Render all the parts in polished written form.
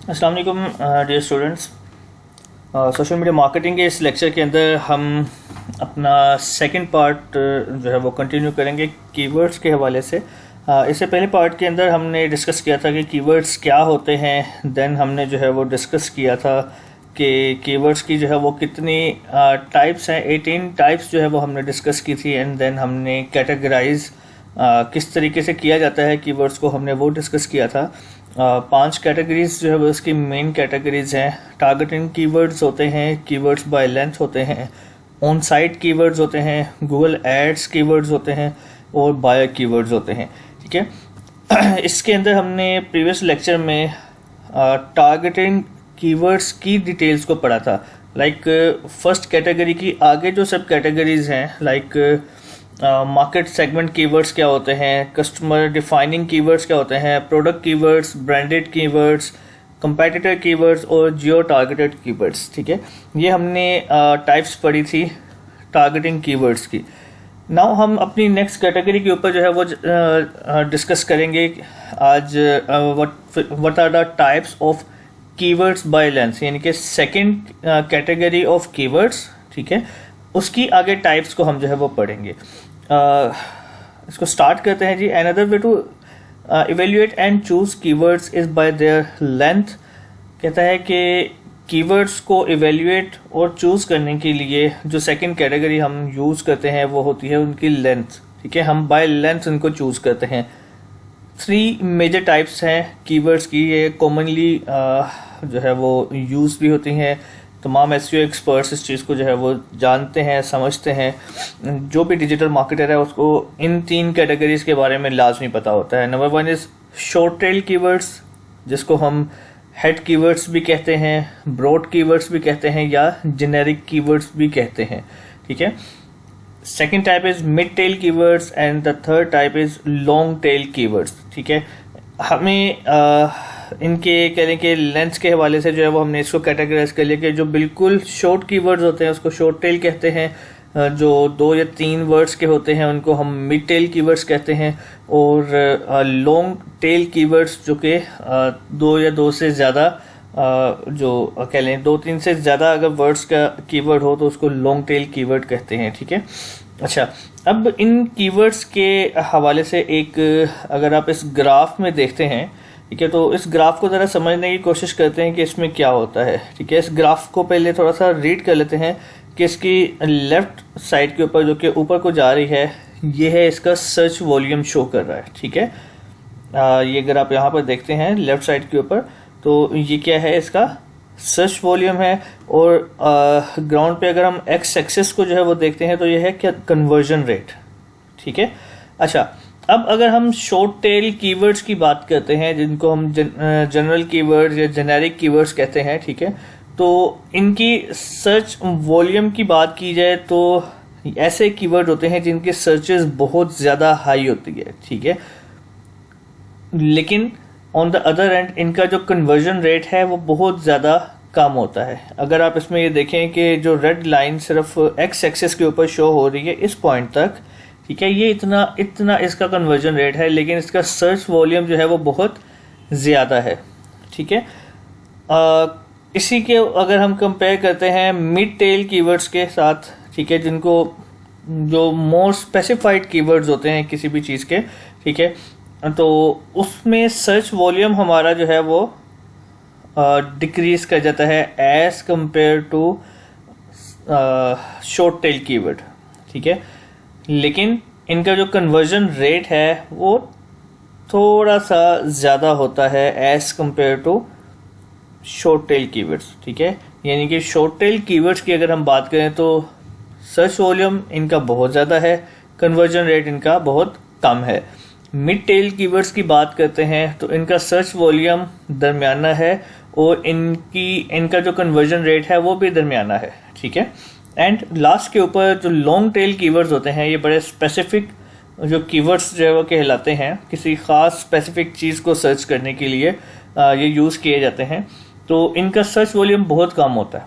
अस्सलाम वालेकुम dear students. Social media marketing के इस लेक्चर के अंदर हम अपना सेकंड पार्ट जो है वो कंटिन्यू करेंगे कीवर्ड्स के हवाले से। इससे पहले पार्ट के अंदर हमने डिस्कस किया था कि कीवर्ड्स क्या होते हैं। देन हमने जो है वो डिस्कस किया था कि कीवर्ड्स की जो है वो कितनी टाइप्स हैं। 18 टाइप्स जो है वो हमने डिस्कस की थी। एंड देन हमने कैटेगराइज किस तरीके से किया जाता है कीवर्ड्स को, हमने वो डिस्कस किया था। 5 कैटेगरीज जो है वो इसकी मेन कैटेगरीज हैं। टारगेटिंग कीवर्ड्स होते हैं, कीवर्ड्स बाय लेंथ होते हैं, ऑन साइट कीवर्ड्स होते हैं, गूगल एड्स कीवर्ड्स होते हैं और बायो कीवर्ड्स होते हैं। ठीक है। इसके अंदर हमने प्रीवियस लेक्चर में टारगेटिंग कीवर्ड्स की डिटेल्स को पढ़ा था। लाइक फर्स्ट कैटेगरी की आगे जो सब कैटेगरीज हैं, लाइक मार्केट सेगमेंट कीवर्ड्स क्या होते हैं, कस्टमर डिफाइनिंग कीवर्ड्स क्या होते हैं, product keywords, branded keywords, competitor keywords और जियो टारगेटेड कीवर्ड्स। ठीक है, ये हमने टाइप्स पढ़ी थी टारगेटिंग कीवर्ड्स की। नाउ हम अपनी नेक्स्ट कैटेगरी के ऊपर जो है वो डिस्कस करेंगे आज। What are the types of keywords by length, यानी कि सेकंड कैटेगरी ऑफ कीवर्ड्स। ठीक है, उसकी आगे टाइप्स को हम जो है वो पढ़ेंगे। इसको स्टार्ट करते हैं जी। Another way to evaluate and choose keywords is by their length. कहता है कि कीवर्ड्स को इवेल्युएट और चूज करने के लिए जो सेकंड कैटेगरी हम यूज करते हैं वो होती है उनकी लेंथ। ठीक है, हम बाय लेंथ उनको चूज करते हैं। 3 मेजर टाइप्स हैं कीवर्ड्स की। ये कॉमनली जो है वो यूज भी होती हैं। तमाम एसईओ एक्सपर्ट्स इस चीज़ को जो है वो जानते हैं, समझते हैं। जो भी डिजिटल मार्केटर है उसको इन 3 कैटेगरीज के बारे में लाजमी पता होता है। Number 1 is short tail keywords, जिसको हम हेड कीवर्ड्स भी कहते हैं, ब्रॉड कीवर्ड्स भी कहते हैं या जेनेरिक कीवर्ड्स भी कहते हैं। ठीक है। Second type is mid tell keywords and the third type is long tail keywords. ठीक है, हमें इनके कह लें कि लेंथ के हवाले से जो है वो हमने इसको कैटेगराइज कर लिया कि जो बिल्कुल शॉर्ट कीवर्ड्स होते हैं उसको शॉर्ट टेल कहते हैं। जो 2 या 3 वर्ड्स के होते हैं उनको हम मिड टेल कीवर्ड्स कहते हैं। और लॉन्ग टेल कीवर्ड्स जो कि 2 या 2 से ज़्यादा जो कह लें 2-3 से ज़्यादा अगर वर्ड्स का कीवर्ड हो तो उसको लॉन्ग टेल कीवर्ड कहते हैं। ठीक है। अच्छा, अब इन कीवर्ड्स के हवाले से एक अगर आप इस ग्राफ में देखते हैं, ठीक है, तो इस ग्राफ को ज़रा समझने की कोशिश करते हैं कि इसमें क्या होता है। ठीक है, इस ग्राफ को पहले थोड़ा सा रीड कर लेते हैं कि इसकी लेफ्ट साइड के ऊपर जो कि ऊपर को जा रही है, ये है इसका सर्च वॉल्यूम शो कर रहा है। ठीक है, ये अगर आप यहाँ पर देखते हैं लेफ्ट साइड के ऊपर, तो ये क्या है, इसका सर्च वॉल्यूम है। और ग्राउंड पे अगर हम एक्स एक्सिस को जो है वो देखते हैं तो ये है क्या, कन्वर्जन रेट। ठीक है। अच्छा, अब अगर हम शॉर्ट टेल कीवर्ड्स की बात करते हैं, जिनको हम जनरल कीवर्ड्स या जेनेरिक कीवर्ड्स कहते हैं, ठीक है, तो इनकी सर्च वॉल्यूम की बात की जाए तो ऐसे कीवर्ड होते हैं जिनकी सर्चेस बहुत ज़्यादा हाई होती है। ठीक है, लेकिन ऑन द अदर एंड इनका जो कन्वर्जन रेट है वो बहुत ज़्यादा कम होता है। अगर आप इसमें ये देखें कि जो रेड लाइन सिर्फ एक्स एक्सिस के ऊपर शो हो रही है इस पॉइंट तक, ठीक है, ये इतना इसका कन्वर्जन रेट है, लेकिन इसका सर्च वॉल्यूम जो है वो बहुत ज़्यादा है। ठीक है। इसी के अगर हम कंपेयर करते हैं मिड टेल कीवर्ड्स के साथ, ठीक है, जिनको जो मोर स्पेसिफाइड कीवर्ड्स होते हैं किसी भी चीज़ के, ठीक है, तो उसमें सर्च वॉल्यूम हमारा जो है वो डिक्रीज कर जाता है as compare to short tail keyword. ठीक है, लेकिन इनका जो कन्वर्जन रेट है वो थोड़ा सा ज़्यादा होता है as compare to short tail keywords. ठीक है, यानी कि शॉर्ट टेल कीवर्ड्स की अगर हम बात करें तो सर्च वॉल्यूम इनका बहुत ज़्यादा है, कन्वर्जन रेट इनका बहुत कम है। मिड टेल कीवर्ड्स की बात करते हैं तो इनका सर्च वॉल्यूम दरमियाना है और इनका जो कन्वर्जन रेट है वो भी दरमियाना है। ठीक है। एंड लास्ट के ऊपर जो लॉन्ग टेल कीवर्ड्स होते हैं, ये बड़े स्पेसिफिक जो कीवर्ड्स जो है वो कहलाते हैं, किसी ख़ास स्पेसिफिक चीज़ को सर्च करने के लिए ये यूज़ किए जाते हैं। तो इनका सर्च वॉल्यूम बहुत कम होता है,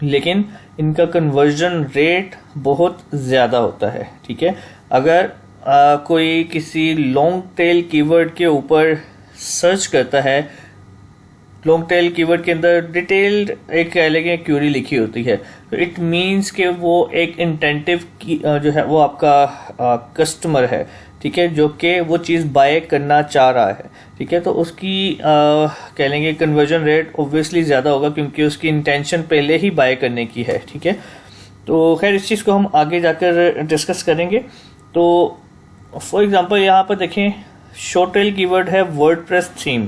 लेकिन इनका कन्वर्जन रेट बहुत ज़्यादा होता है। ठीक है, अगर कोई किसी लॉन्ग टेल कीवर्ड के ऊपर सर्च करता है लॉन्ग टेल कीवर्ड के अंदर डिटेल्ड एक कह लेंगे क्यूरी लिखी होती है, तो इट मीन्स कि वो एक इंटेंटिव जो है वो आपका कस्टमर है, ठीक है, जो कि वो चीज़ बाय करना चाह रहा है, ठीक है, तो उसकी कह लेंगे कन्वर्जन रेट ऑब्वियसली ज़्यादा होगा क्योंकि उसकी इंटेंशन पहले ही बाय करने की है, ठीक है। तो खैर इस चीज़ को हम आगे जाकर डिस्कस करेंगे। तो फॉर एग्जांपल यहाँ पर देखें, शॉर्ट टेल कीवर्ड है वर्डप्रेस थीम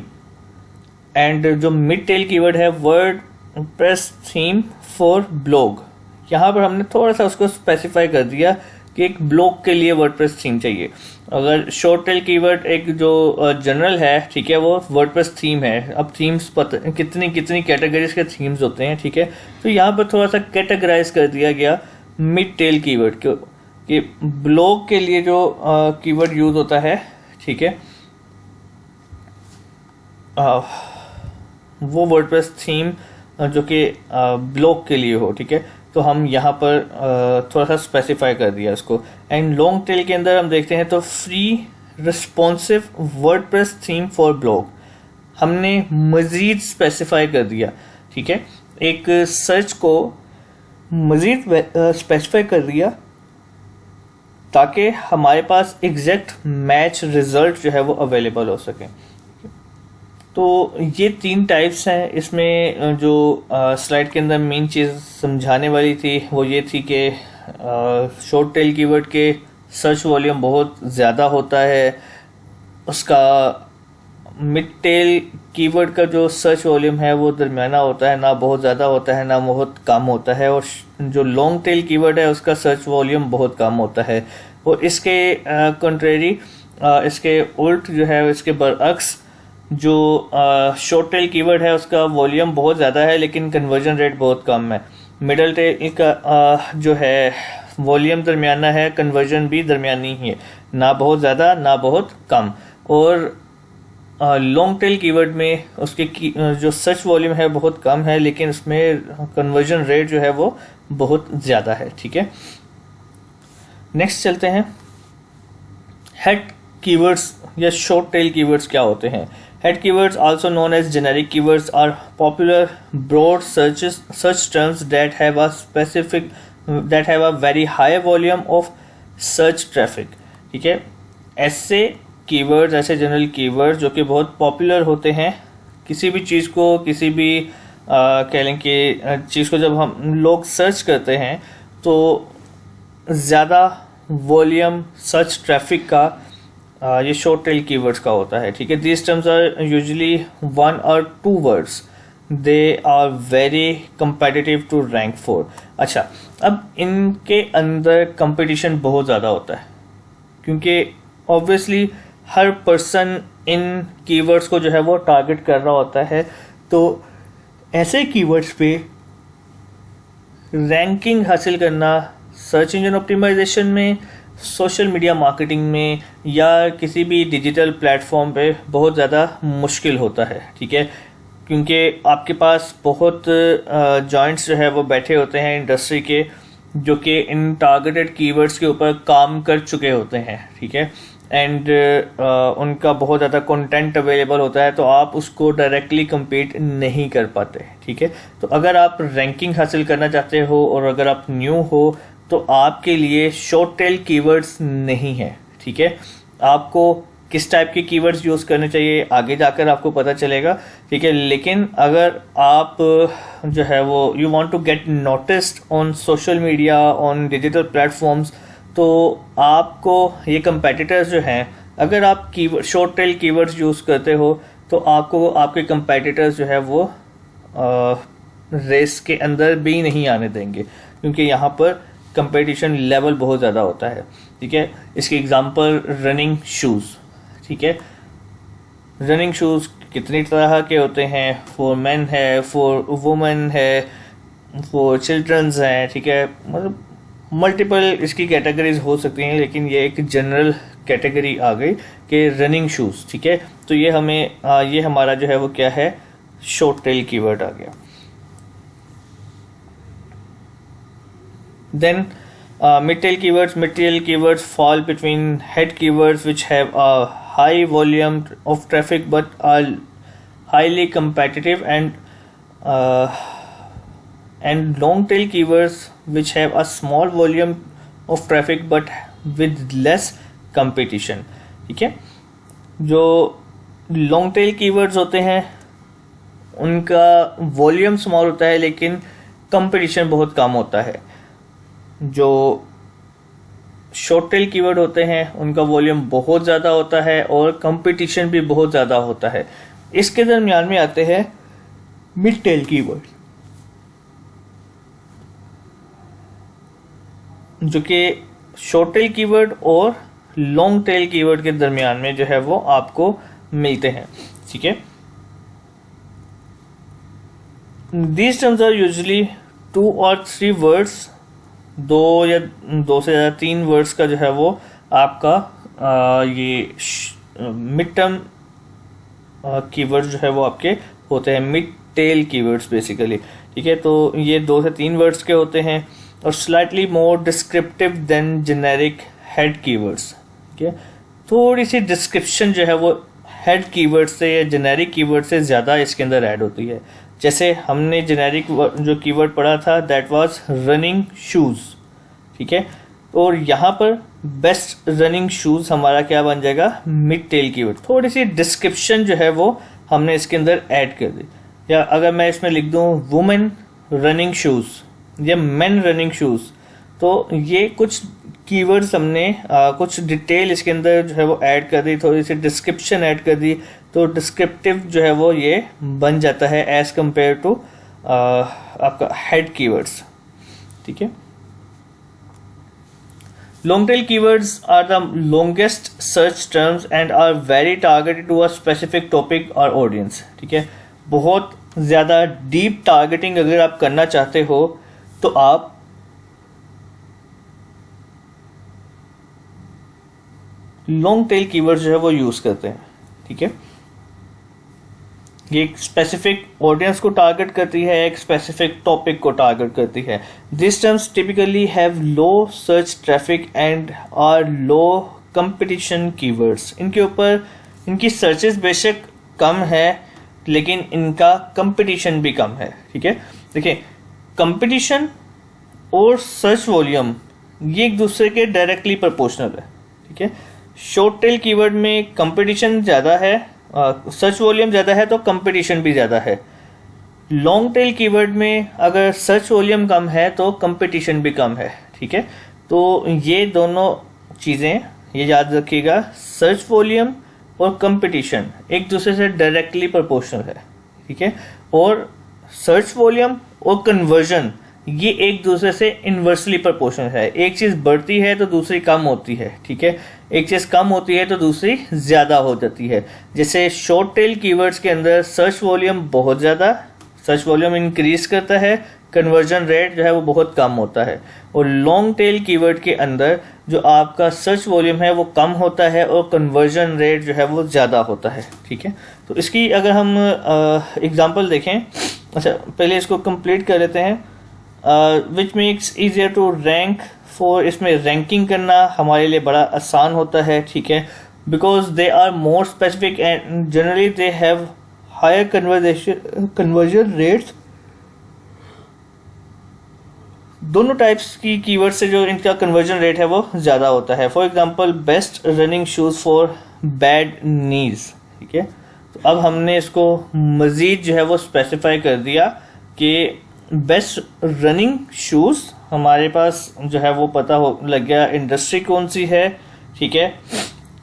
एंड जो मिड टेल कीवर्ड है वर्डप्रेस थीम फॉर ब्लॉग। यहाँ पर हमने थोड़ा सा उसको स्पेसिफाई कर दिया कि एक ब्लॉग के लिए वर्डप्रेस थीम चाहिए। अगर शॉर्ट टेल कीवर्ड एक जो जनरल है, ठीक है, वो वर्डप्रेस थीम है। अब थीम्स पता कितनी कितनी कैटेगरीज के थीम्स होते हैं, ठीक है, तो यहाँ पर थोड़ा सा कैटेगराइज कर दिया गया मिड टेल कीवर्ड कि ब्लॉग के लिए जो कीवर्ड यूज होता है, ठीक है, वो वर्डप्रेस थीम जो कि ब्लॉग के लिए हो, ठीक है, तो हम यहाँ पर थोड़ा सा स्पेसिफाई कर दिया इसको। एंड लॉन्ग टेल के अंदर हम देखते हैं तो free responsive WordPress theme for blog हमने मज़ीद स्पेसिफाई कर दिया, ठीक है, एक सर्च को मज़ीद स्पेसिफाई कर दिया ताकि हमारे पास एग्जैक्ट मैच रिजल्ट जो है वो अवेलेबल हो सके। तो ये 3 टाइप्स हैं। इसमें जो स्लाइड के अंदर मेन चीज़ समझाने वाली थी वो ये थी कि शॉर्ट टेल कीवर्ड के सर्च वॉल्यूम बहुत ज़्यादा होता है, उसका मिड टेल कीवर्ड का जो सर्च वॉल्यूम है वो दरमियाना होता है, ना बहुत ज़्यादा होता है ना बहुत कम होता है, और जो लॉन्ग टेल कीवर्ड है उसका सर्च वॉल्यूम बहुत कम होता है। और इसके कंट्रेरी इसके उल्ट जो है, इसके बरअक्स जो शॉर्ट टेल कीवर्ड है उसका वॉल्यूम बहुत ज़्यादा है लेकिन कन्वर्जन रेट बहुत कम है। मिडल टेल का जो है वॉल्यूम दरमियाना है, कन्वर्जन भी दरमियानी ही है, ना बहुत ज़्यादा ना बहुत कम। और लॉन्ग टेल कीवर्ड में उसके जो सर्च वॉल्यूम है बहुत कम है लेकिन उसमें कन्वर्जन रेट जो है वो बहुत ज़्यादा है, ठीक है। नेक्स्ट चलते हैं, हेड कीवर्ड्स या शॉर्ट टेल कीवर्ड्स क्या होते हैं। Head keywords, also known as generic keywords, are popular broad search terms that have a very high volume of search traffic, ठीक है। ऐसे कीवर्ड्स, ऐसे जनरल कीवर्ड्स जो कि बहुत पॉपुलर होते हैं, किसी भी चीज़ को, किसी भी कह लें कि चीज़ को जब हम लोग सर्च करते हैं तो ज़्यादा वॉल्यूम सर्च ट्रैफिक का ये शॉर्ट टेल कीवर्ड्स का होता है, ठीक है। These terms are usually 1 or 2 words, they are very competitive to rank for. अच्छा, अब इनके अंदर कंपटीशन बहुत ज़्यादा होता है क्योंकि obviously her person in keywords को जो है वो टारगेट कर रहा होता है, तो ऐसे कीवर्ड्स पे रैंकिंग हासिल करना सर्च इंजन ऑप्टिमाइजेशन में, सोशल मीडिया मार्केटिंग में या किसी भी डिजिटल प्लेटफॉर्म पे बहुत ज़्यादा मुश्किल होता है, ठीक है, क्योंकि आपके पास बहुत जॉइंट्स जो है वो बैठे होते हैं इंडस्ट्री के जो कि इन टारगेटेड कीवर्ड्स के ऊपर काम कर चुके होते हैं, ठीक है, एंड उनका बहुत ज़्यादा कंटेंट अवेलेबल होता है, तो आप उसको डायरेक्टली compete नहीं कर पाते, ठीक है। तो अगर आप रैंकिंग हासिल करना चाहते हो और अगर आप न्यू हो तो आपके लिए शॉर्ट टेल कीवर्ड्स नहीं है, ठीक है। आपको किस टाइप के कीवर्ड्स यूज़ करने चाहिए आगे जाकर आपको पता चलेगा, ठीक है। लेकिन अगर आप जो है वो you want to get noticed on social media, on digital platforms, तो आपको ये कंपेटिटर्स जो हैं, अगर आप keyword short tail keywords use करते हो तो आपको आपके कंपेटिटर्स जो है वो रेस के अंदर भी नहीं आने देंगे क्योंकि यहाँ पर कंपटीशन लेवल बहुत ज़्यादा होता है, ठीक है। इसके एग्जांपल रनिंग शूज़, ठीक है। रनिंग शूज़ कितनी तरह के होते हैं, फॉर मेन है, फॉर वुमेन है, फॉर चिल्ड्रंस हैं, ठीक है, मतलब मल्टीपल इसकी कैटेगरीज हो सकती हैं, लेकिन ये एक जनरल कैटेगरी आ गई कि रनिंग शूज़, ठीक है। तो ये हमें ये हमारा जो है वो क्या है, शॉर्ट टेल कीवर्ड आ गया। Then mid-tail keywords fall between head keywords which have a high volume of traffic but are highly competitive and long tail keywords which have a small volume of traffic but with less competition. ठीक है, जो long tail keywords होते हैं उनका volume small होता है लेकिन competition बहुत कम होता है. जो शॉर्ट टेल कीवर्ड होते हैं उनका वॉल्यूम बहुत ज़्यादा होता है और कंपटीशन भी बहुत ज़्यादा होता है. इसके दरमियान में आते हैं मिड टेल कीवर्ड, जो कि शॉर्ट टेल कीवर्ड और लॉन्ग टेल कीवर्ड के दरमियान में जो है वो आपको मिलते हैं. ठीक है, दीज टर्म्स आर यूजुअली 2 और 3 वर्ड्स, 2 या 2 से ज़्यादा 3 वर्ड्स का जो है वो आपका ये मिड टर्म कीवर्ड जो है वो आपके होते हैं, मिड टेल कीवर्ड्स बेसिकली. ठीक है, तो ये 2 से 3 वर्ड्स के होते हैं और slightly more descriptive than generic head keywords. ठीक है, थोड़ी सी डिस्क्रिप्शन जो है वो हेड कीवर्ड से या जेनेरिक कीवर्ड से ज़्यादा इसके अंदर ऐड होती है. जैसे हमने जेनेरिक जो कीवर्ड पढ़ा था दैट वाज रनिंग शूज़. ठीक है, और यहाँ पर बेस्ट रनिंग शूज़ हमारा क्या बन जाएगा, मिड टेल कीवर्ड. थोड़ी सी डिस्क्रिप्शन जो है वो हमने इसके अंदर ऐड कर दी. या अगर मैं इसमें लिख दूँ वुमेन रनिंग शूज़ या मेन रनिंग शूज़, तो ये कुछ कीवर्ड्स हमने कुछ डिटेल इसके अंदर जो है वो ऐड कर दी, थोड़ी सी डिस्क्रिप्शन ऐड कर दी, तो डिस्क्रिप्टिव जो है वो ये बन जाता है एज कंपेयर टू आपका हेड कीवर्ड्स. ठीक है, long tail keywords are the longest search terms and are very targeted to a specific topic और ऑडियंस. ठीक है, बहुत ज़्यादा डीप टारगेटिंग अगर आप करना चाहते हो तो आप लॉन्ग टेल कीवर्ड जो है वो यूज़ करते हैं. ठीक है, ये एक स्पेसिफिक ऑडियंस को टारगेट करती है, एक स्पेसिफिक टॉपिक को टारगेट करती है. This terms typically have low search traffic and are low competition keywords. इनके ऊपर इनकी सर्चेस बेशक कम है लेकिन इनका कंपटीशन भी कम है. ठीक है, देखिए कंपटीशन और सर्च वॉल्यूम ये एक दूसरे के डायरेक्टली प्रोपोर्शनल है. ठीक है, शॉर्ट टेल कीवर्ड में कंपटीशन ज़्यादा है, सर्च वॉल्यूम ज़्यादा है तो कंपटीशन भी ज़्यादा है. लॉन्ग टेल कीवर्ड में अगर सर्च वॉल्यूम कम है तो कंपटीशन भी कम है. ठीक है, तो ये दोनों चीज़ें ये याद रखिएगा, सर्च वॉल्यूम और कंपटीशन एक दूसरे से डायरेक्टली प्रोपोर्शनल है. ठीक है, और सर्च वॉल्यूम और कन्वर्जन ये एक दूसरे से इन्वर्सली प्रोपोर्शनल है. एक चीज़ बढ़ती है तो दूसरी कम होती है. ठीक है, एक चीज़ कम होती है तो दूसरी ज़्यादा हो जाती है. जैसे शॉर्ट टेल कीवर्ड्स के अंदर सर्च वॉल्यूम बहुत ज़्यादा, सर्च वॉल्यूम इंक्रीज करता है, कन्वर्जन रेट जो है वो बहुत कम होता है. और लॉन्ग टेल कीवर्ड के अंदर जो आपका सर्च वॉल्यूम है वो कम होता है और कन्वर्जन रेट जो है वो ज़्यादा होता है. ठीक है, तो इसकी अगर हम एग्जांपल देखें, अच्छा पहले इसको कंप्लीट कर लेते हैं. Which makes easier to rank for, इसमें रैंकिंग करना हमारे लिए बड़ा आसान होता है. ठीक है, because they are more specific and generally they have higher conversion rates. दोनों टाइप्स की कीवर्ड से जो इनका कन्वर्जन रेट है वो ज़्यादा होता है. For example best running shoes for bad knees. ठीक है, तो अब हमने इसको मज़ीद जो है वो स्पेसिफाई कर दिया कि बेस्ट रनिंग शूज़ हमारे पास जो है वो पता हो लग गया इंडस्ट्री कौन सी है. ठीक है,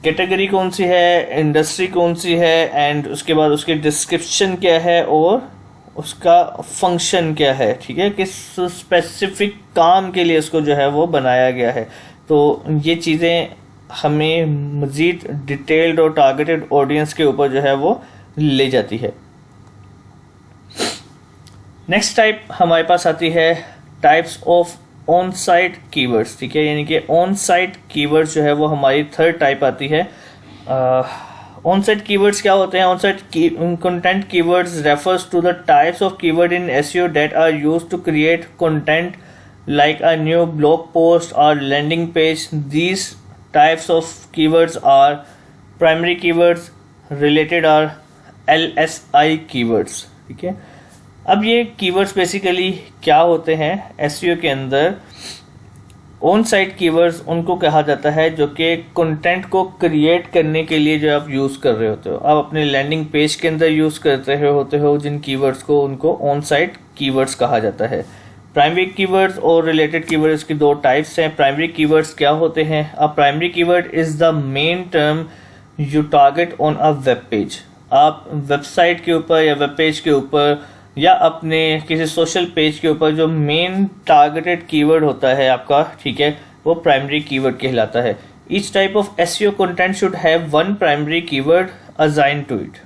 कैटेगरी कौन सी है, इंडस्ट्री कौन सी है, एंड उसके बाद उसकी डिस्क्रिप्शन क्या है और उसका फंक्शन क्या है. ठीक है, किस स्पेसिफिक काम के लिए इसको जो है वो बनाया गया है. तो ये चीज़ें हमें मज़ीद डिटेल्ड और टारगेटेड ऑडियंस के ऊपर जो है वो ले जाती है. नेक्स्ट टाइप हमारे पास आती है types of on site keywords. ठीक है, यानी कि ऑन साइट कीवर्ड्स जो है वो हमारी थर्ड टाइप आती है. ऑन साइट कीवर्ड्स क्या होते हैं? On site content keywords refers to the types of keyword in SEO that are used to create content like a new blog post or landing page. These types of keywords are primary keywords, related or LSI keywords, ठीक है। अब ये keywords basically क्या होते हैं SEO के अंदर? On site keywords उनको कहा जाता है जो कि कंटेंट को क्रिएट करने के लिए जो आप यूज़ कर रहे होते हो, आप अपने लैंडिंग पेज के अंदर यूज़ करते होते हो जिन कीवर्ड्स को, उनको ऑन साइट कीवर्ड्स कहा जाता है। प्राइमरी कीवर्ड्स और रिलेटेड कीवर्ड्स की दो टाइप्स हैं। प्राइमरी कीवर्ड्स क्या होते हैं? अ primary keyword is the main term you target on a web page. आप वेबसाइट के ऊपर या वेब पेज के ऊपर या अपने किसी सोशल पेज के ऊपर जो मेन टारगेटेड कीवर्ड होता है आपका, ठीक है, वो प्राइमरी कीवर्ड कहलाता है। Each type of SEO content should have one primary keyword assigned to it.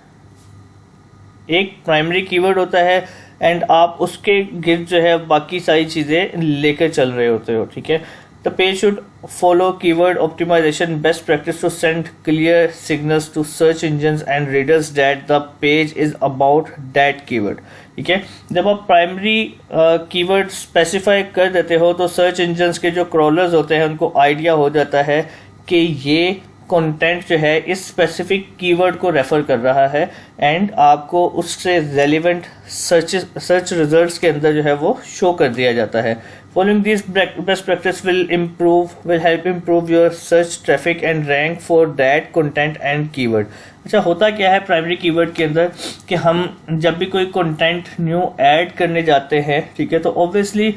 एक प्राइमरी कीवर्ड होता है एंड आप उसके गिर्द जो है बाकी सारी चीज़ें लेकर चल रहे होते हो, ठीक है। The page should follow keyword optimization best practice to send clear signals to search engines and readers that the page is about that keyword, ठीक है। जब आप प्राइमरी कीवर्ड स्पेसिफाई कर देते हो तो सर्च इंजन्स के जो क्रॉलर्स होते हैं उनको आइडिया हो जाता है कि ये कंटेंट जो है इस स्पेसिफिक कीवर्ड को रेफर कर रहा है एंड आपको उससे रेलिवेंट सर्च रिजल्ट्स के अंदर जो है वो शो कर दिया जाता है। Following this best practice will help improve your search traffic and rank for that content and keyword. अच्छा, होता क्या है प्राइमरी कीवर्ड के अंदर कि हम जब भी कोई कंटेंट न्यू ऐड करने जाते हैं, ठीक है, तो ऑब्वियसली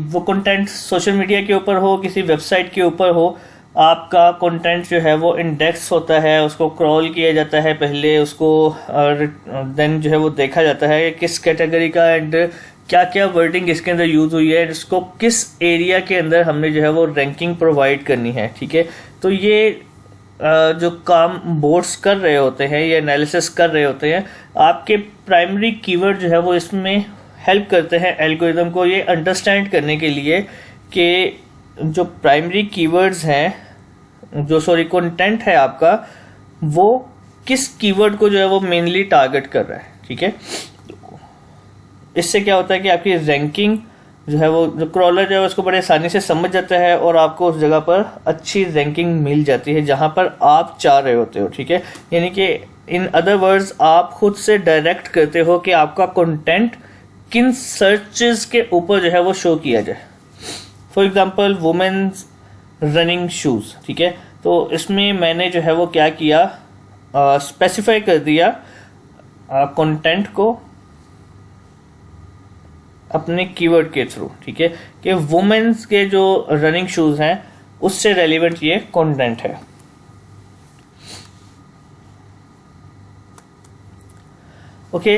वो कंटेंट सोशल मीडिया के ऊपर हो, किसी वेबसाइट के ऊपर हो, आपका कंटेंट जो है वो इंडेक्स होता है, उसको क्रॉल किया जाता है पहले, उसको देन जो है वो देखा जाता है किस कैटेगरी का एंड क्या क्या वर्डिंग इसके अंदर यूज हुई है, इसको किस एरिया के अंदर हमने जो है वो रैंकिंग प्रोवाइड करनी है, ठीक है। तो ये जो काम बोर्ड्स कर रहे होते हैं, ये एनालिसिस कर रहे होते हैं, आपके प्राइमरी कीवर्ड जो है वो इसमें हेल्प करते हैं एल्गोरिदम को ये अंडरस्टैंड करने के लिए कि जो प्राइमरी कीवर्ड्स हैं, कंटेंट है आपका, वो किस कीवर्ड को जो है वो मेनली टारगेट कर रहा है, ठीक है। इससे क्या होता है कि आपकी रैंकिंग जो है वो, जो क्रॉलर जो है उसको बड़े आसानी से समझ जाता है और आपको उस जगह पर अच्छी रैंकिंग मिल जाती है जहां पर आप चाह रहे होते हो, ठीक है। यानी कि इन अदर वर्ड्स आप खुद से डायरेक्ट करते हो कि आपका कंटेंट किन सर्चेस के ऊपर जो है वो शो किया जाए। For example women's running shoes, ठीक है, तो इसमें मैंने जो है वो क्या किया, स्पेसिफाई कर दिया कंटेंट को अपने कीवर्ड के थ्रू, ठीक है, कि वुमेन्स के जो रनिंग शूज हैं उससे रेलिवेंट ये कंटेंट है। Okay,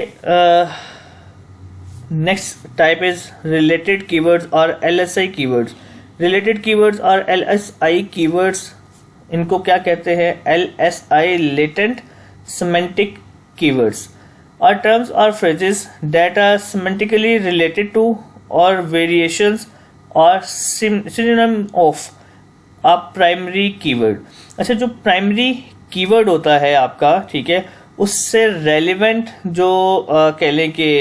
next type is related keywords और LSI कीवर्ड्स। रिलेटेड कीवर्ड्स और LSI कीवर्ड्स, इनको क्या कहते हैं? LSI latent semantic keywords are terms or phrases that are semantically related to or variations or synonym of a primary keyword। अच्छा, जो primary keyword होता है आपका, ठीक है, उससे रेलिवेंट जो कह लें कि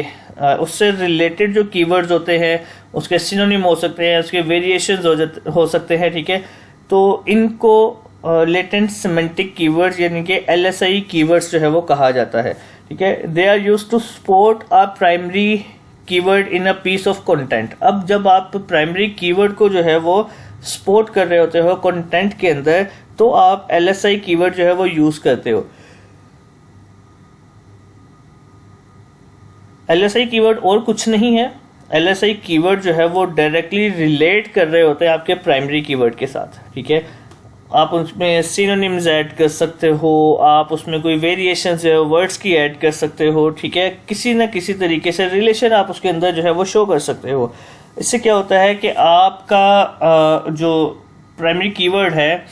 उससे रिलेटेड जो कीवर्ड्स होते हैं उसके सिनोनिम हो सकते हैं, उसके वेरिएशंस हो सकते हैं, ठीक है। तो इनको लेटेंट सेमेंटिक कीवर्ड्स यानी कि LSI कीवर्ड्स जो है वो कहा जाता है, ठीक है। They are use to support a primary keyword in a piece of content. अब जब आप प्राइमरी कीवर्ड को जो है वो सपोर्ट कर रहे होते हो कंटेंट के अंदर, तो आप LSI कीवर्ड जो है वो यूज करते हो। LSI कीवर्ड और कुछ नहीं है, LSI कीवर्ड जो है वो डायरेक्टली रिलेट कर रहे होते हैं आपके प्राइमरी कीवर्ड के साथ, ठीक है। आप उसमें सिनोनिम्स ऐड कर सकते हो, आप उसमें कोई वेरिएशन जो है वर्ड्स की ऐड कर सकते हो, ठीक है। किसी न किसी तरीके से रिलेशन आप उसके अंदर जो है वो शो कर सकते हो। इससे क्या होता है कि आपका जो प्राइमरी कीवर्ड है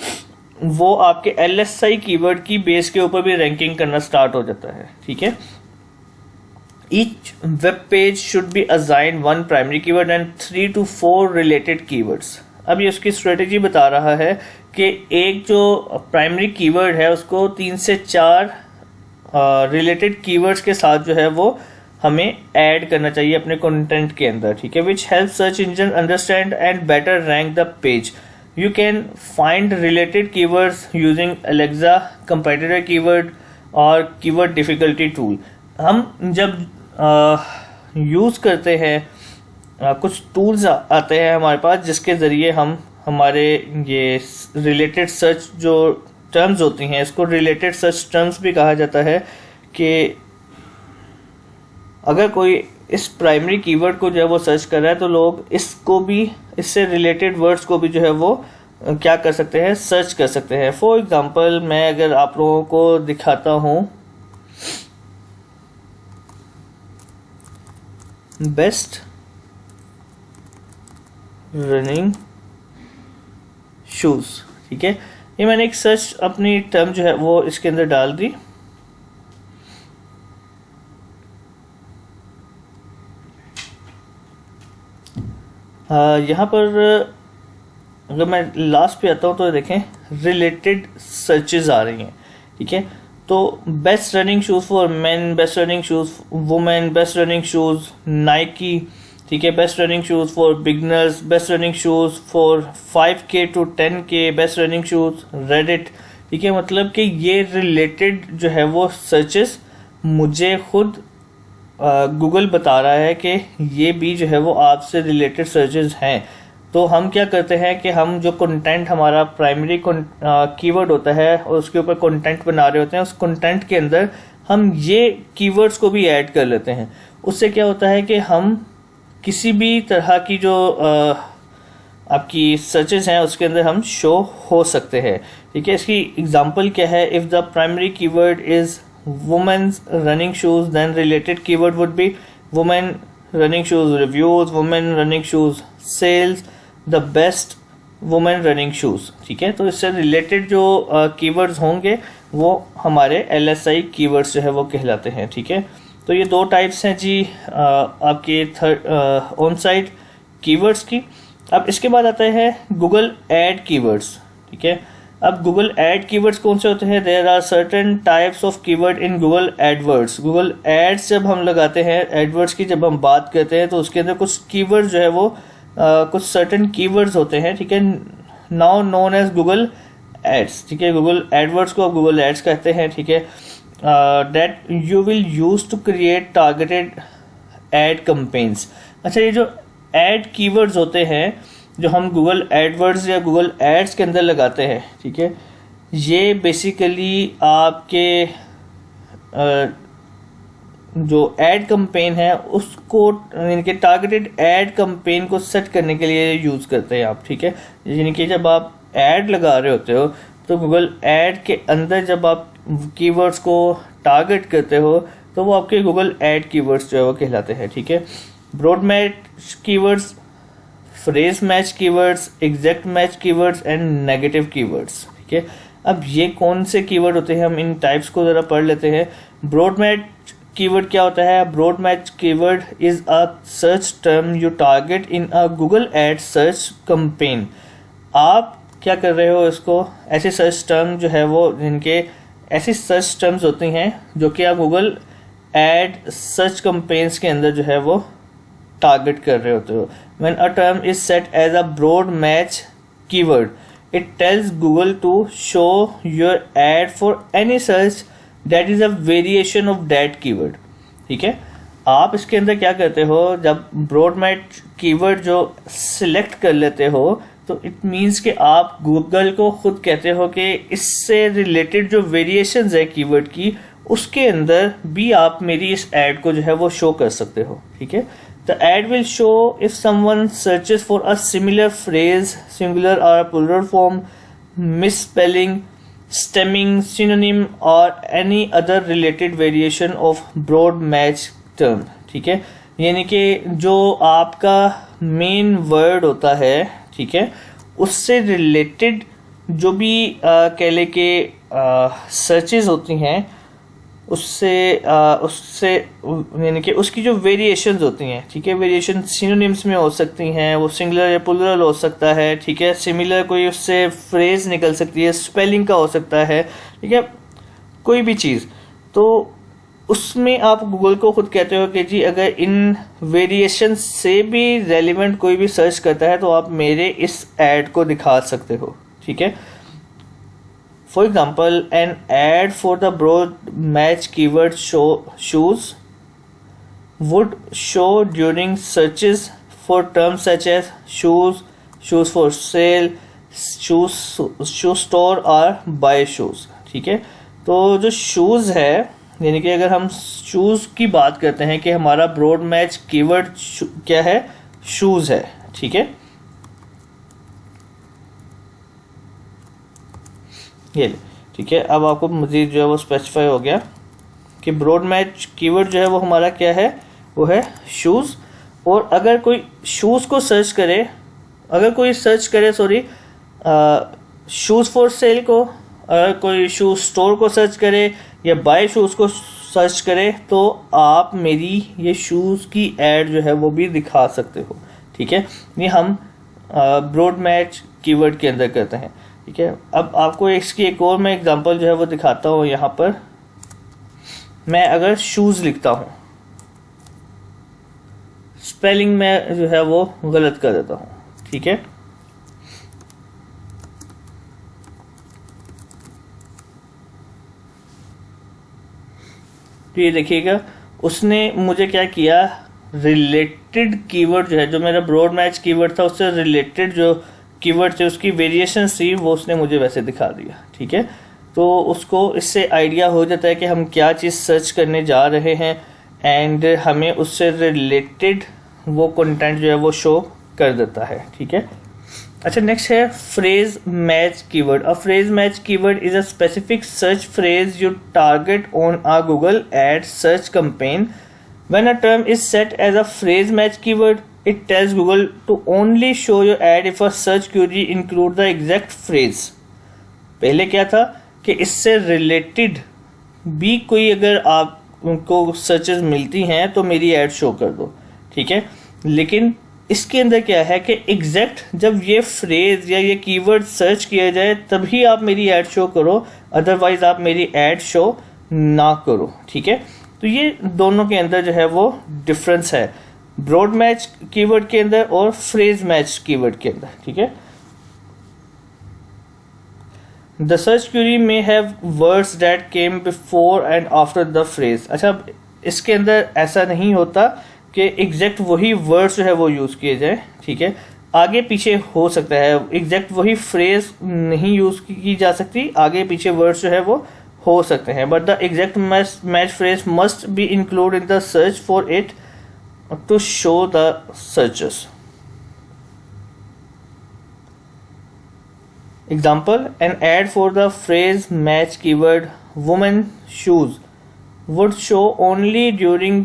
वो आपके LSI कीवर्ड की बेस के ऊपर भी रैंकिंग करना स्टार्ट हो जाता है, ठीक है। Each web page should be assigned one primary keyword and 3 to 4 related keywords। अब ये उसकी स्ट्रेटेजी बता रहा है कि एक जो प्राइमरी कीवर्ड है उसको 3 से 4 रिलेटेड कीवर्ड्स के साथ जो है वो हमें ऐड करना चाहिए अपने कंटेंट के अंदर, ठीक है। Which help search engine understand and better rank the page. You can find related keywords using Alexa, competitor keyword, और कीवर्ड डिफ़िकल्टी टूल। हम जब यूज़ करते हैं कुछ टूल्स आते हैं हमारे पास जिसके ज़रिए हम हमारे ये रिलेटेड सर्च जो टर्म्स होती हैं, इसको रिलेटेड सर्च टर्म्स भी कहा जाता है, कि अगर कोई इस प्राइमरी कीवर्ड को जो है वो सर्च कर रहा है तो लोग इसको भी, इससे रिलेटेड वर्ड्स को भी जो है वो क्या कर सकते हैं, सर्च कर सकते हैं। फॉर एग्जांपल मैं अगर आप लोगों को दिखाता हूँ बेस्ट रनिंग शूज़, ठीक है, ये मैंने एक सर्च अपनी टर्म जो है वो इसके अंदर डाल दी। यहाँ पर अगर मैं लास्ट पे आता हूँ तो देखें रिलेटेड सर्चेज आ रही हैं, ठीक है। तो best running shoes for main, best running shoes women, best running shoes Nike, ठीक है, best running shoes for beginners, best running shoes for 5K to 10K, best running shoes Reddit, ठीक है। मतलब कि ये रिलेटेड जो है वो सर्चेस मुझे खुद गूगल बता रहा है कि ये भी जो है वो आपसे रिलेटेड सर्चेस हैं। तो हम क्या करते हैं कि हम जो कंटेंट हमारा प्राइमरी कीवर्ड होता है और उसके ऊपर कंटेंट बना रहे होते हैं, उस कंटेंट के अंदर हम ये कीवर्ड्स को भी ऐड कर लेते हैं। उससे क्या होता है कि हम किसी भी तरह की जो आपकी सर्चेस हैं उसके अंदर हम शो हो सकते हैं, ठीक है। इसकी एग्जांपल क्या है, if the primary keyword is women's running shoes, then related keyword would be women running shoes reviews, women running shoes sales, the best women running shoes, ठीक है। तो इससे रिलेटेड जो कीवर्ड्स होंगे वो हमारे LSI कीवर्ड्स जो है वो कहलाते हैं, ठीक है। तो ये दो टाइप्स हैं जी आपके ऑन साइट कीवर्ड्स की। अब इसके बाद आता है गूगल एड कीवर्ड्स, ठीक है। अब गूगल एड कीवर्ड्स कौन से होते हैं, there are certain types of keyword in Google AdWords. Google ads जब हम लगाते हैं, एडवर्ड्स की जब हम बात करते हैं तो उसके अंदर कुछ कीवर्ड जो है वो कुछ सर्टेन कीवर्ड्स होते हैं, ठीक है, now known as Google ads, ठीक है। गूगल एडवर्ड्स को आप गूगल एड्स कहते हैं, ठीक है। That you will use to create targeted ad campaigns. अच्छा, ये जो एड कीवर्ड्स होते हैं जो हम गूगल एडवर्ड्स या गूगल एड्स के अंदर लगाते हैं, ठीक है, ये बेसिकली आपके जो एड कैंपेन है उसको, यानी कि टारगेटेड एड कैंपेन को सेट करने के लिए यूज़ करते हैं आप, ठीक है। यानी कि जब आप एड लगा रहे होते हो तो गूगल एड के अंदर जब आप कीवर्ड्स को टारगेट करते हो तो वो आपके गूगल एड कीवर्ड्स जो है वो कहलाते हैं, ठीक है। Broad match keywords, phrase match keywords, exact match keywords and negative keywords, ठीक है। अब ये कौन से कीवर्ड होते हैं, हम इन टाइप्स को ज़रा पढ़ लेते हैं। ब्रॉड मैच कीवर्ड क्या होता है, broad match keyword is a search term you target in a Google ad search campaign. आप क्या कर रहे हो, इसको ऐसे सर्च टर्म जो है वो, जिनके ऐसी सर्च टर्म्स होती हैं जो कि आप गूगल एड सर्च कैंपेन्स के अंदर जो है वो टारगेट कर रहे होते हो। When a term is set as a broad match keyword, it tells Google to show your ad for any search that is a variation of that keyword, ठीक है। आप इसके अंदर क्या करते हो, जब ब्रॉड मैच कीवर्ड जो सिलेक्ट कर लेते हो तो इट मीन्स कि आप गूगल को खुद कहते हो कि इससे रिलेटेड जो वेरिएशंस है कीवर्ड की, उसके अंदर भी आप मेरी इस एड को जो है वो शो कर सकते हो, ठीक है। The ad will show if someone searches for a similar phrase, singular or plural form, misspelling, stemming, synonym or any other related variation of broad match term, ठीक है। यानी कि जो आपका मेन वर्ड होता है, ठीक है, उससे रिलेटेड जो भी कह ले के सर्चेज होती हैं उससे यानी कि उसकी जो वेरिएशंस होती हैं, ठीक है, वेरिएशन सिनोनिम्स में हो सकती हैं, वो सिंगुलर या प्लूरल हो सकता है, ठीक है, सिमिलर कोई उससे फ्रेज निकल सकती है, स्पेलिंग का हो सकता है, ठीक है, कोई भी चीज़। तो उसमें आप गूगल को खुद कहते हो कि जी अगर इन वेरिएशन से भी रेलिवेंट कोई भी सर्च करता है तो आप मेरे इस ऐड को दिखा सकते हो, ठीक है। For example, an ad for the broad match keyword shoes would show during searches for terms such as shoes, shoes for sale, shoe store और buy shoes. ठीक है, तो जो शूज़ है, यानी कि अगर हम शूज़ की बात करते हैं कि हमारा ब्रॉड मैच कीवर्ड क्या है, शूज़ है. ठीक है, ये ठीक है. अब आपको मज़ीद जो है वो स्पेसिफाई हो गया कि ब्रॉड मैच कीवर्ड जो है वो हमारा क्या है, वो है शूज़. और अगर कोई शूज़ को सर्च करे, अगर कोई सर्च करे शूज़ फॉर सेल को, अगर कोई शूज़ स्टोर को सर्च करे या बाय शूज़ को सर्च करे, तो आप मेरी ये शूज़ की ऐड जो है वो भी दिखा सकते हो. ठीक है, ये हम ब्रॉड मैच कीवर्ड के अंदर करते हैं. ठीक है, अब आपको इसकी एक और मैं एग्जांपल जो है वो दिखाता हूँ. यहाँ पर मैं अगर शूज़ लिखता हूँ, स्पेलिंग में जो है वो गलत कर देता हूँ. ठीक है, तो ये देखिएगा उसने मुझे क्या किया, रिलेटेड कीवर्ड जो है, जो मेरा ब्रॉड मैच कीवर्ड था उससे रिलेटेड जो कीवर्ड थे उसकी वेरिएशन थी, वो उसने मुझे वैसे दिखा दिया. ठीक है, तो उसको इससे आइडिया हो जाता है कि हम क्या चीज़ सर्च करने जा रहे हैं एंड हमें उससे रिलेटेड वो कंटेंट जो है वो शो कर देता है. ठीक है, अच्छा नेक्स्ट है phrase match keyword. A phrase match keyword is a specific search phrase you target on a Google ad search campaign. When a term is set as a phrase match keyword, it tells Google to only show your ad if a search query include the exact phrase. पहले क्या था कि इससे related भी कोई अगर आपको searches मिलती हैं तो मेरी ऐड शो कर दो. ठीक है, लेकिन इसके अंदर क्या है कि एग्जैक्ट जब ये फ्रेज या ये कीवर्ड सर्च किया जाए तभी आप मेरी ऐड शो करो, अदरवाइज आप मेरी ऐड शो ना करो. ठीक है, तो ये दोनों के अंदर जो है वो डिफरेंस है, ब्रॉड मैच कीवर्ड के अंदर और फ्रेज मैच कीवर्ड के अंदर. ठीक है, the search query may have words that came before and after the phrase. अच्छा, इसके अंदर ऐसा नहीं होता कि एग्जैक्ट वही वर्ड्स जो है वो यूज़ किए जाए. ठीक है, आगे पीछे हो सकता है, एग्जैक्ट वही फ्रेज नहीं यूज़ की जा सकती, आगे पीछे वर्ड्स जो है वो हो सकते हैं, but the exact match phrase must be include in the search for it to show the searches. Example, an ad for the phrase match keyword woman shoes would show only during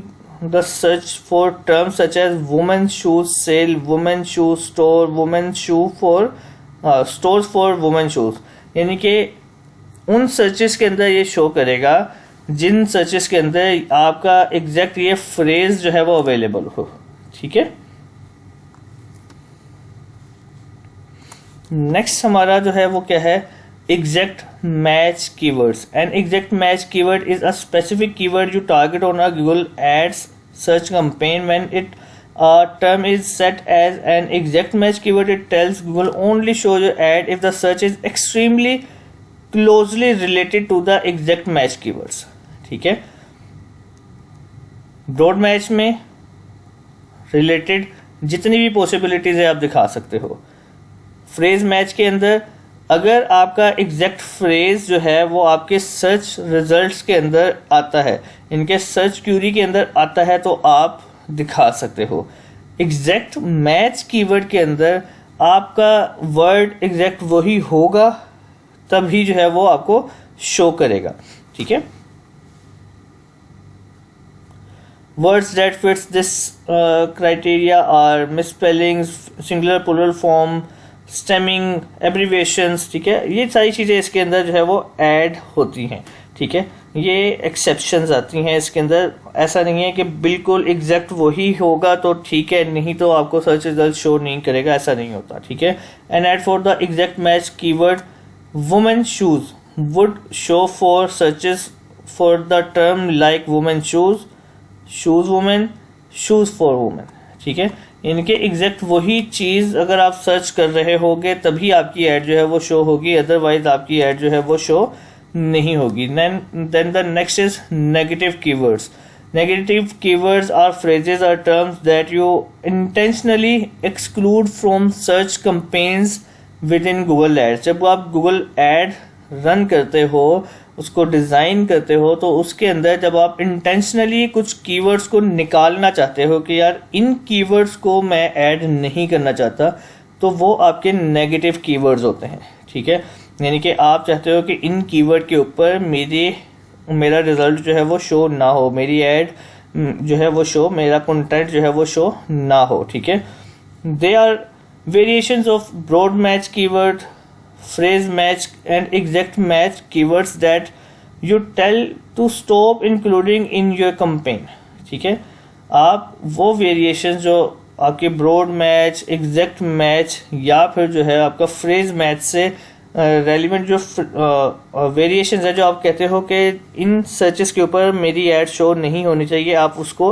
the search for terms such as woman shoes sale, woman shoe store, woman shoe for stores for woman shoes. यानी कि उन searches के अंदर ये show करेगा जिन searches के अंदर आपका एग्जैक्ट ये फ्रेज जो है वो अवेलेबल हो. ठीक है, नेक्स्ट हमारा जो है वो क्या है, exact match keywords. And exact match keyword is a specific keyword you target on a Google ads search campaign. When it term is set as an exact match keyword, it tells Google only show your ad if the search is extremely closely related to the exact match keywords. ठीक है, broad match में related जितनी भी possibilities है आप दिखा सकते हो. फ्रेज मैच के अंदर अगर आपका एग्जैक्ट फ्रेज जो है वो आपके सर्च रिजल्ट्स के अंदर आता है, इनके सर्च क्यूरी के अंदर आता है, तो आप दिखा सकते हो. एग्जैक्ट मैच कीवर्ड के अंदर आपका वर्ड एग्जैक्ट वही होगा तभी जो है वो आपको शो करेगा. ठीक है, words that fits this criteria are misspellings, singular plural form, stemming, abbreviations. ठीक है, ये सारी चीज़ें इसके अंदर जो है वो ऐड होती हैं. ठीक है, ये एक्सेप्शंस आती हैं इसके अंदर. ऐसा नहीं है कि बिल्कुल एग्जैक्ट वही होगा तो ठीक है, नहीं तो आपको सर्च रिजल्ट शो नहीं करेगा, ऐसा नहीं होता. ठीक है, and ad for the exact match keyword women shoes would show for searches for the term like women shoes, shoes women, shoes for women. ठीक है, इनके एग्जैक्ट वही चीज़ अगर आप सर्च कर रहे होगे तभी आपकी ऐड जो है वो शो होगी, अदरवाइज आपकी ऐड जो है वो शो नहीं होगी। Then the next is negative keywords. Negative keywords are phrases or terms that you intentionally exclude from search campaigns within Google Ads। जब आप Google Ad रन करते हो, उसको डिज़ाइन करते हो, तो उसके अंदर जब आप इंटेंशनली कुछ कीवर्ड्स को निकालना चाहते हो कि यार इन कीवर्ड्स को मैं ऐड नहीं करना चाहता, तो वो आपके नेगेटिव कीवर्ड्स होते हैं। ठीक है, यानी कि आप चाहते हो कि इन कीवर्ड के ऊपर मेरा रिजल्ट जो है वो शो ना हो, मेरी ऐड जो है वो शो, मेरा कंटेंट जो है वो शो ना हो। ठीक है, they are variations of broad match keyword, phrase match and exact match keywords that you tell to stop including in your campaign. ठीक है, आप वो वेरिएशंस जो आपके ब्रॉड मैच, एग्जैक्ट मैच या फिर जो है आपका फ्रेज मैच से रेलिवेंट जो वेरिएशंस है, जो आप कहते हो कि इन सर्चेस के ऊपर मेरी ऐड शो नहीं होनी चाहिए, आप उसको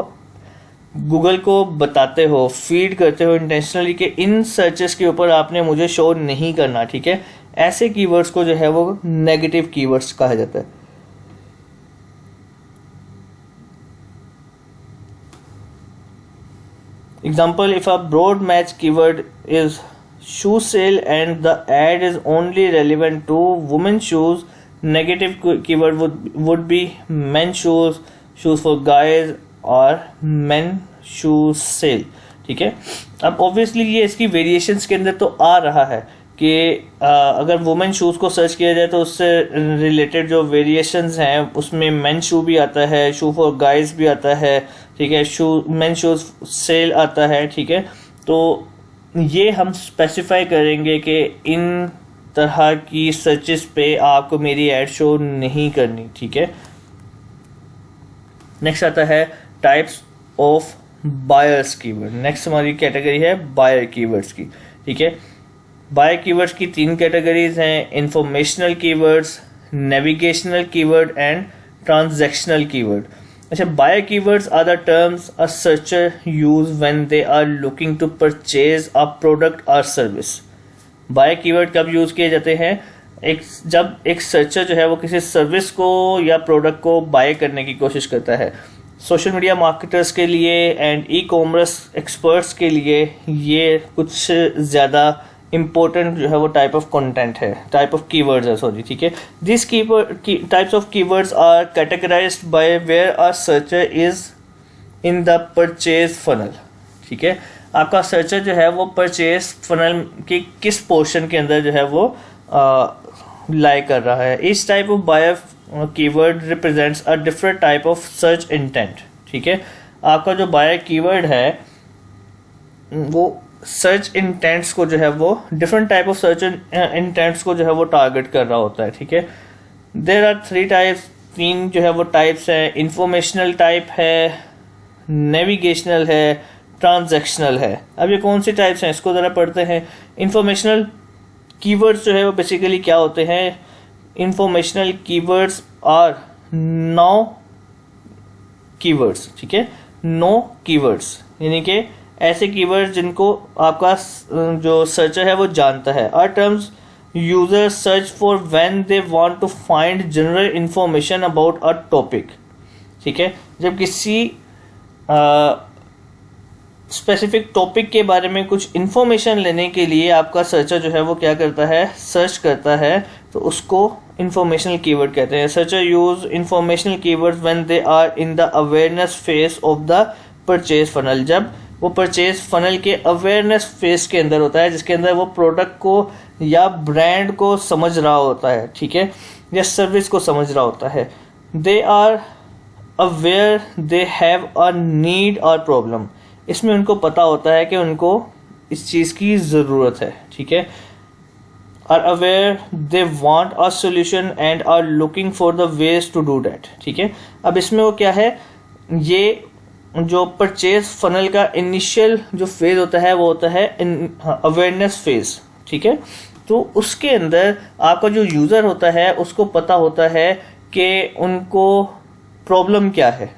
गूगल को बताते हो, फीड करते हो इंटेंशनली कि इन सर्चेस के ऊपर आपने मुझे शो नहीं करना। ठीक है, ऐसे कीवर्ड्स को जो है वो नेगेटिव कीवर्ड्स कहा जाता है। Example, if a broad match keyword is shoe sale and the ad is only relevant to women's shoes, negative keyword would be men shoes, shoes for guys और men shoes sale। ठीक है, अब obviously ये इसकी variations के अंदर तो आ रहा है कि अगर वुमेन शूज़ को सर्च किया जाए तो उससे रिलेटेड जो वेरिएशंस हैं उसमें मेन शू भी आता है, शू फॉर गाइज भी आता है। ठीक है, मेन शूज़ सेल आता है। ठीक है, तो ये हम स्पेसिफाई करेंगे कि इन तरह की सर्चेस पे आपको मेरी ऐड शो नहीं करनी। ठीक है, नेक्स्ट आता है types of buyers keyword. Next हमारी कैटेगरी है बायर कीवर्ड्स की। ठीक है, बायर कीवर्ड्स की 3 कैटेगरीज हैं, informational keywords, navigational keyword and transactional keyword. अच्छा, buyer keywords are the terms a searcher use when they are looking to purchase a product और service. Buyer keyword कब use किए जाते हैं? जब एक सर्चर जो है वो किसी सर्विस को या प्रोडक्ट को बाय करने की कोशिश करता है। सोशल मीडिया मार्केटर्स के लिए एंड ई कॉमर्स एक्सपर्ट्स के लिए ये कुछ ज़्यादा इम्पोर्टेंट जो है वो टाइप ऑफ कंटेंट है, टाइप ऑफ कीवर्ड्स है, सॉरी। ठीक है, this types of keywords are categorized by where a searcher is in the purchase funnel. ठीक है, आपका सर्चर जो है वो परचेज फनल के किस पोर्शन के अंदर जो है वो लाई कर रहा है। इस type of buyer keyword represents a different type of search intent. ठीक है, आपका जो बायर कीवर्ड है वो सर्च इंटेंट्स को जो है वो different type of search intends को जो है वो टारगेट कर रहा होता है। ठीक है, देयर आर 3 टाइप्स, 3 जो है वो टाइप्स हैं। इंफॉर्मेशनल टाइप है, नेविगेशनल है, ट्रांजैक्शनल है। अब ये कौन सी टाइप्स हैं इसको ज़रा पढ़ते हैं। इंफॉर्मेशनल कीवर्ड्स जो है वो बेसिकली क्या होते हैं? Informational keywords are know keywords. ठीक है, नो कीवर्ड्स यानी कि ऐसे कीवर्ड्स जिनको आपका जो सर्चर है वो जानता है। Are terms user search for when they want to find general information about a topic. ठीक है, जब किसी स्पेसिफिक टॉपिक के बारे में कुछ इंफॉर्मेशन लेने के लिए आपका सर्चर जो है वो क्या करता है, सर्च करता है, तो उसको इंफॉर्मेशनल कीवर्ड कहते हैं। Searcher use informational keywords when they are in the awareness phase of the purchase funnel. जब वो परचेज फनल के अवेयरनेस फेज के अंदर होता है, जिसके अंदर वो प्रोडक्ट को या ब्रांड को समझ रहा होता है। ठीक है, या सर्विस को समझ रहा होता है। They are aware they have a need और प्रॉब्लम। इसमें उनको पता होता है कि उनको इस चीज़ की ज़रूरत है। ठीक है, are aware they want a solution and are looking for the ways to do that. ठीक है, अब इसमें वो क्या है, ये जो परचेज फनल का इनिशियल जो फेज होता है वो होता है अवेयरनेस फेज। ठीक है, तो उसके अंदर आपका जो यूज़र होता है उसको पता होता है कि उनको प्रॉब्लम क्या है।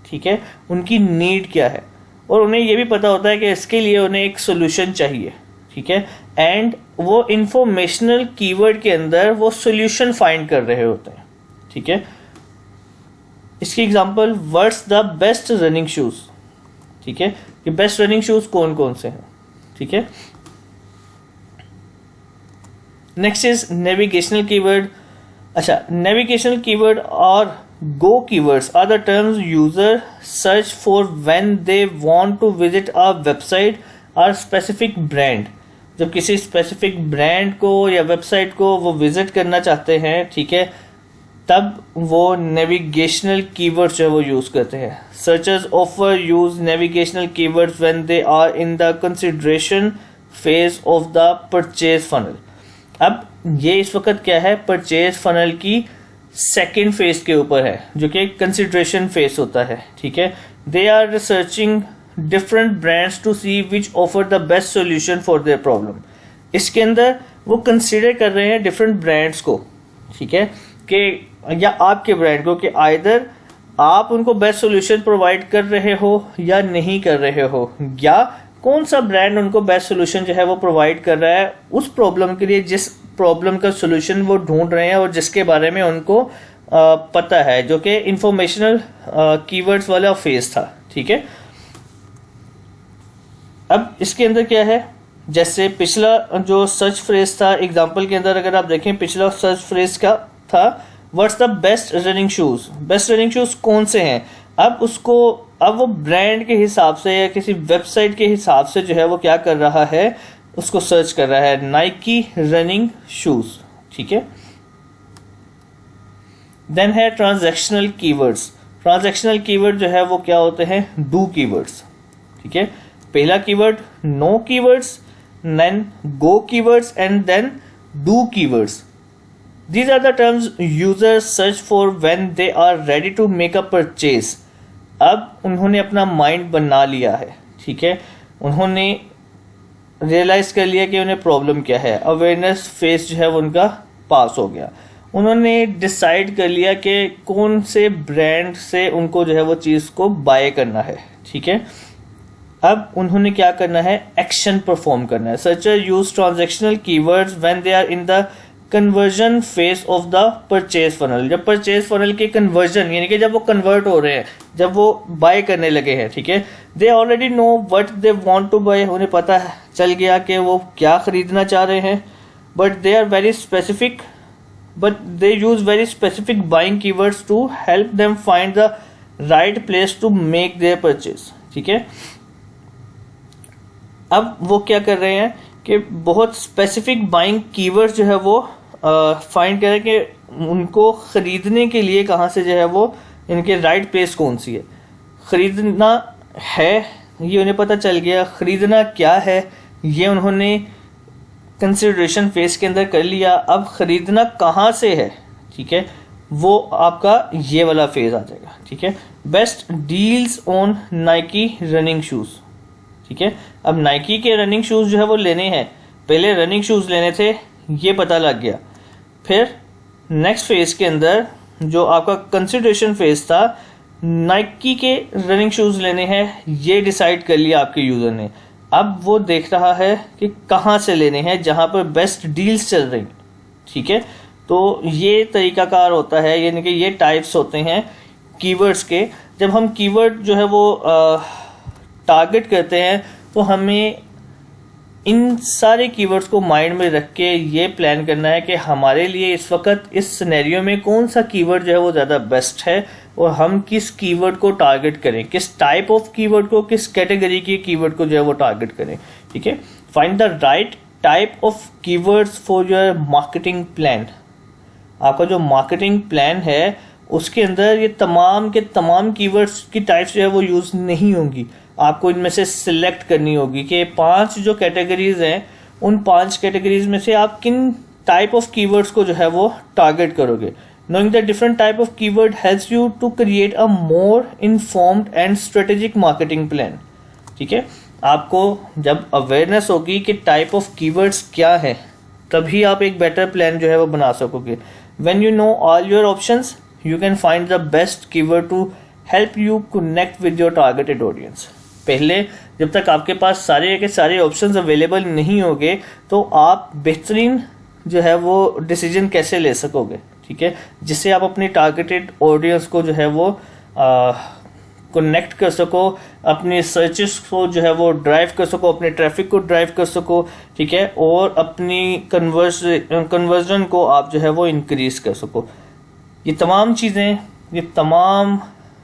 ठीक है, उनकी नीड क्या है। और उन्हें ये भी पता होता है कि इसके लिए उन्हें एक सोल्यूशन चाहिए, ठीक है, एंड वो इंफॉर्मेशनल कीवर्ड के अंदर वो सोल्यूशन फाइंड कर रहे होते हैं, ठीक है। इसकी example what's the best running shoes, ठीक है, कि बेस्ट रनिंग शूज कौन कौन से हैं, ठीक है। Next is navigational keyword. अच्छा, नेविगेशनल कीवर्ड और go keywords are the terms user search for when they want to visit a website और स्पेसिफिक ब्रांड। जब किसी स्पेसिफिक ब्रांड को या वेबसाइट को वो विजिट करना चाहते हैं, ठीक है, तब वो नेविगेशनल कीवर्ड्स जो है वो यूज करते हैं। सर्चर्स ऑफर use navigational keywords when they are in the consideration phase of the purchase funnel. अब ये इस वक्त क्या है, परचेज फनल की सेकेंड फेज के ऊपर है, जो कि कंसिडरेशन फेज होता है, ठीक है। They are researching different brands to see which offer the best solution for their problem. इसके अंदर वो कंसिडर कर रहे हैं डिफरेंट ब्रांड्स को, ठीक है, कि या आपके ब्रांड को, कि आइदर आप उनको बेस्ट सोल्यूशन प्रोवाइड कर रहे हो या नहीं कर रहे हो, या कौन सा ब्रांड उनको बेस्ट सोल्यूशन जो है वो प्रोवाइड कर रहा है उस प्रॉब्लम के लिए, जिस प्रॉब्लम का सोल्यूशन वो ढूंढ रहे हैं और जिसके बारे में उनको पता है, जो कि इंफॉर्मेशनल कीवर्ड्स वाला फेज था, ठीक है। अब इसके अंदर क्या है, जैसे पिछला जो सर्च फ्रेज था, एग्जांपल के अंदर अगर आप देखें, पिछला सर्च फ्रेज का था what's the best running shoes. Best running shoes कौन से हैं, अब वो ब्रांड के हिसाब से या किसी वेबसाइट के हिसाब से जो है वो क्या कर रहा है, उसको सर्च कर रहा है, नाइकी रनिंग शूज, ठीक है। देन है ट्रांजैक्शनल कीवर्ड्स। ट्रांजैक्शनल कीवर्ड जो है वो क्या होते हैं, डू कीवर्ड्स, ठीक है। पहला keyword know keywords, then go keywords and then do keywords. These are the terms users search for when they are ready to make a purchase. अब उन्होंने अपना माइंड बना लिया है, ठीक है, उन्होंने रियलाइज कर लिया कि उन्हें प्रॉब्लम क्या है, अवेयरनेस फेज जो है वो उनका पास हो गया, उन्होंने डिसाइड कर लिया कि कौन से ब्रांड से उनको जो है वो चीज़ को बाय करना है, ठीक है। अब उन्होंने क्या करना है, एक्शन परफॉर्म करना है। Searcher use transactional keywords when they are in the conversion phase of the purchase funnel. जब परचेज फनल के कन्वर्जन, यानी कि जब वो कन्वर्ट हो रहे हैं, जब वो बाय करने लगे हैं, ठीक है, they already know what they want to buy, उन्हें पता चल गया कि वो क्या खरीदना चाह रहे हैं, but they are very specific, but they use very specific buying keywords to help them find the right place to make their purchase, ठीक है। अब वो क्या कर रहे हैं कि बहुत स्पेसिफिक बाइंग कीवर्ड्स जो है वो फाइंड करें कि उनको खरीदने के लिए कहाँ से जो है वो इनके राइट प्लेस कौन सी है। खरीदना है ये उन्हें पता चल गया, खरीदना क्या है ये उन्होंने कंसिडरेशन फेज के अंदर कर लिया। अब खरीदना कहाँ से है, ठीक है, वो आपका ये वाला फेज आ जाएगा, ठीक है। Best deals on Nike running shoes, ठीक है। अब नाइकी के रनिंग शूज जो है वो लेने हैं, पहले रनिंग शूज लेने थे, ये पता लग गया। फिर नेक्स्ट फेज के अंदर जो आपका कंसिडरेशन फेज था, नाइकी के रनिंग शूज लेने हैं, ये डिसाइड कर लिया आपके यूजर ने। अब वो देख रहा है कि कहाँ से लेने हैं, जहाँ पर बेस्ट डील्स चल रही हैं, ठीक है। तो ये तरीकाकार होता है, यानी कि ये टाइप्स होते हैं कीवर्ड्स के। जब हम कीवर्ड जो है वो टारगेट करते हैं तो हमें इन सारे कीवर्ड्स को माइंड में रख के ये प्लान करना है कि हमारे लिए इस वक्त इस सिनेरियो में कौन सा कीवर्ड जो है वो ज़्यादा बेस्ट है और हम किस कीवर्ड को टारगेट करें, किस टाइप ऑफ कीवर्ड को, किस कैटेगरी के कीवर्ड को जो है वो टारगेट करें, ठीक है। Find the right type of keywords for your marketing plan. आपका जो मार्केटिंग प्लान है उसके अंदर ये तमाम के तमाम कीवर्ड्स की टाइप्स जो है वो यूज़ नहीं होंगी। आपको इनमें से सिलेक्ट करनी होगी कि 5 जो कैटेगरीज हैं, उन 5 कैटेगरीज में से आप किन टाइप ऑफ कीवर्ड्स को जो है वो टारगेट करोगे। Knowing the different type of keyword helps you to create a more informed and strategic marketing plan, ठीक है। आपको जब अवेयरनेस होगी कि टाइप ऑफ कीवर्ड्स क्या है, तभी आप एक बेटर प्लान जो है वो बना सकोगे। When you know all your options, you can find the best keyword to help you connect with your targeted audience, पहले जब तक आपके पास सारे के सारे ऑप्शंस अवेलेबल नहीं होंगे तो आप बेहतरीन जो है वो डिसीजन कैसे ले सकोगे, ठीक है, जिससे आप अपनी टारगेटेड ऑडियंस को जो है वो कनेक्ट कर सको, अपनी सर्चेस को जो है वो ड्राइव कर सको, अपने ट्रैफिक को ड्राइव कर सको, ठीक है, और अपनी कन्वर्जन को आप जो है वो इंक्रीज कर सको। ये तमाम चीज़ें, ये तमाम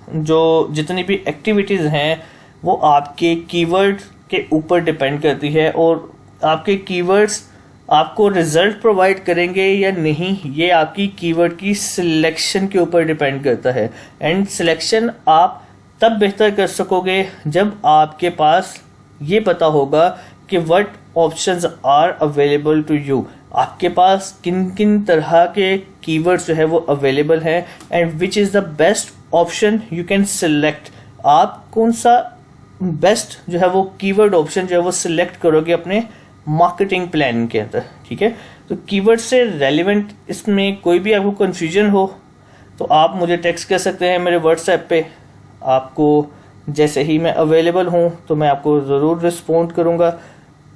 जो जितनी भी एक्टिविटीज़ हैं वो आपके कीवर्ड के ऊपर डिपेंड करती है, और आपके कीवर्ड्स आपको रिजल्ट प्रोवाइड करेंगे या नहीं ये आपकी कीवर्ड की सिलेक्शन के ऊपर डिपेंड करता है। एंड सिलेक्शन आप तब बेहतर कर सकोगे जब आपके पास ये पता होगा कि what options are available to you, आपके पास किन किन तरह के कीवर्ड्स जो है वो अवेलेबल हैं and which is the best option you can select. आप कौन सा बेस्ट जो है वो कीवर्ड ऑप्शन जो है वो सिलेक्ट करोगे अपने मार्केटिंग प्लान के अंदर, ठीक है। तो कीवर्ड से रेलिवेंट इसमें कोई भी आपको कन्फ्यूजन हो तो आप मुझे टेक्स्ट कर सकते हैं मेरे व्हाट्सएप पे। आपको जैसे ही मैं अवेलेबल हूँ तो मैं आपको ज़रूर रिस्पॉन्ड करूँगा।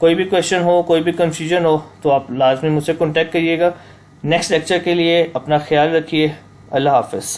कोई भी क्वेश्चन हो, कोई भी कन्फ्यूजन हो तो आप लाजमी मुझसे कॉन्टेक्ट करिएगा। नेक्स्ट लेक्चर के लिए अपना ख्याल रखिए। अल्लाह हाफ़िज़।